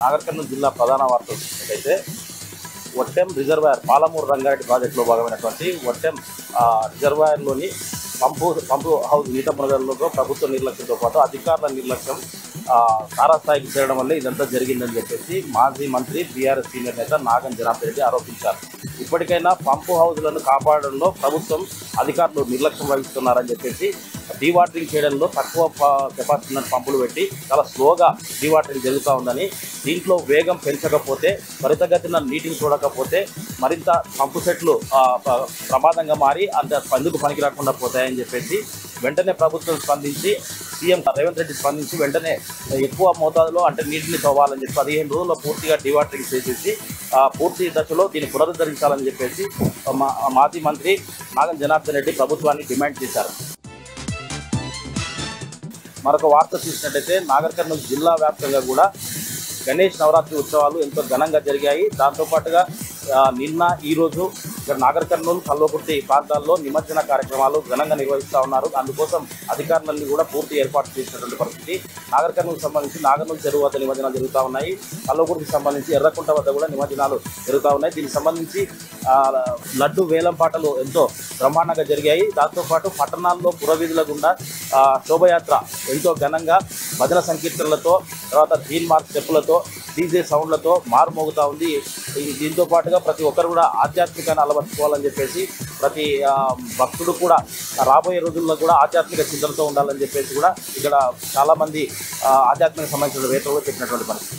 నాగర్ కర్నూలు జిల్లా ప్రధాన వార్త చూసినట్లయితే ఒట్టెం రిజర్వాయర్ పాలమూరు రంగారెడ్డి ప్రాజెక్టులో భాగమైనటువంటి ఒట్టెం రిజర్వాయర్లోని పంపు హౌస్ నీట మునగడంలో ప్రభుత్వ నిర్లక్ష్యంతో పాటు అధికారుల నిర్లక్ష్యం తారాస్థాయికి చేరడం వల్ల ఇదంతా జరిగిందని చెప్పేసి మాజీ మంత్రి బీఆర్ఎస్ సీనియర్ నేత నాగం జనార్దన్ రెడ్డి ఆరోపించారు. ఇప్పటికైనా పంపు హౌజులను కాపాడడంలో ప్రభుత్వం అధికారులు నిర్లక్ష్యం వహిస్తున్నారని చెప్పేసి డీవాటరింగ్ చేయడంలో తక్కువ కెపాసిటీ ఉన్న పంపులు పెట్టి చాలా స్లోగా డీవాటరింగ్ జరుగుతూ ఉందని, దీంట్లో వేగం పెంచకపోతే త్వరితగతిన నీటిని చూడకపోతే మరింత పంపు సెట్లు ప్రమాదంగా మారి అంత ఎందుకు పనికి రాకుండా పోతాయని చెప్పేసి వెంటనే ప్రభుత్వం స్పందించి సీఎం రేవంత్ రెడ్డి స్పందించి వెంటనే ఎక్కువ మోతాదులో అంటే నీటిని తవ్వాలని చెప్పి 15 రోజుల్లో పూర్తిగా డీవాటరింగ్ చేసేసి పూర్తి దశలో దీన్ని పునరుద్ధరించాలని చెప్పేసి మాజీ మంత్రి నాగం జనార్దన్ రెడ్డి ప్రభుత్వాన్ని డిమాండ్ చేశారు. మరొక వార్త చూసినట్టయితే నాగర్ కర్నూలు జిల్లా వ్యాప్తంగా కూడా గణేష్ నవరాత్రి ఉత్సవాలు ఎంతో ఘనంగా జరిగాయి. దాంతోపాటుగా నిన్న ఈరోజు ఇక్కడ నాగర్ కర్నూలు కల్వకుర్తి ప్రాంతాల్లో నిమజ్జన కార్యక్రమాలు ఘనంగా నిర్వహిస్తూ ఉన్నారు. అందుకోసం అధికారులన్నీ కూడా పూర్తి ఏర్పాటు చేసినటువంటి పరిస్థితి. నాగర్ కర్నూలుకు సంబంధించి నాగర్నూలు చెరువు వద్ద నిమజ్జనాలు జరుగుతూ ఉన్నాయి. కల్వకుర్తికి సంబంధించి ఎర్రకుంట వద్ద కూడా నిమజ్జనాలు జరుగుతూ ఉన్నాయి. దీనికి సంబంధించి లడ్డు వేలం పాటలు ఎంతో బ్రహ్మాండంగా జరిగాయి. దాంతోపాటు పట్టణాల్లో పురవీధుల గుండా శోభయాత్ర ఎంతో ఘనంగా భజన సంకీర్తనలతో, తర్వాత థీమ్ మార్క్ స్టెప్పులతో, డీజే సౌండ్లతో మారుమోగుతూ ఉంది. దీంతో పాటుగా ప్రతి ఒక్కరు కూడా ఆధ్యాత్మికాన్ని అలవర్చుకోవాలని చెప్పేసి ప్రతి భక్తుడు కూడా రాబోయే రోజుల్లో కూడా ఆధ్యాత్మిక చింతనతో ఉండాలని చెప్పేసి కూడా ఇక్కడ చాలామంది ఆధ్యాత్మిక సంబంధించిన వేత్తలు చెప్పినటువంటి పరిస్థితి.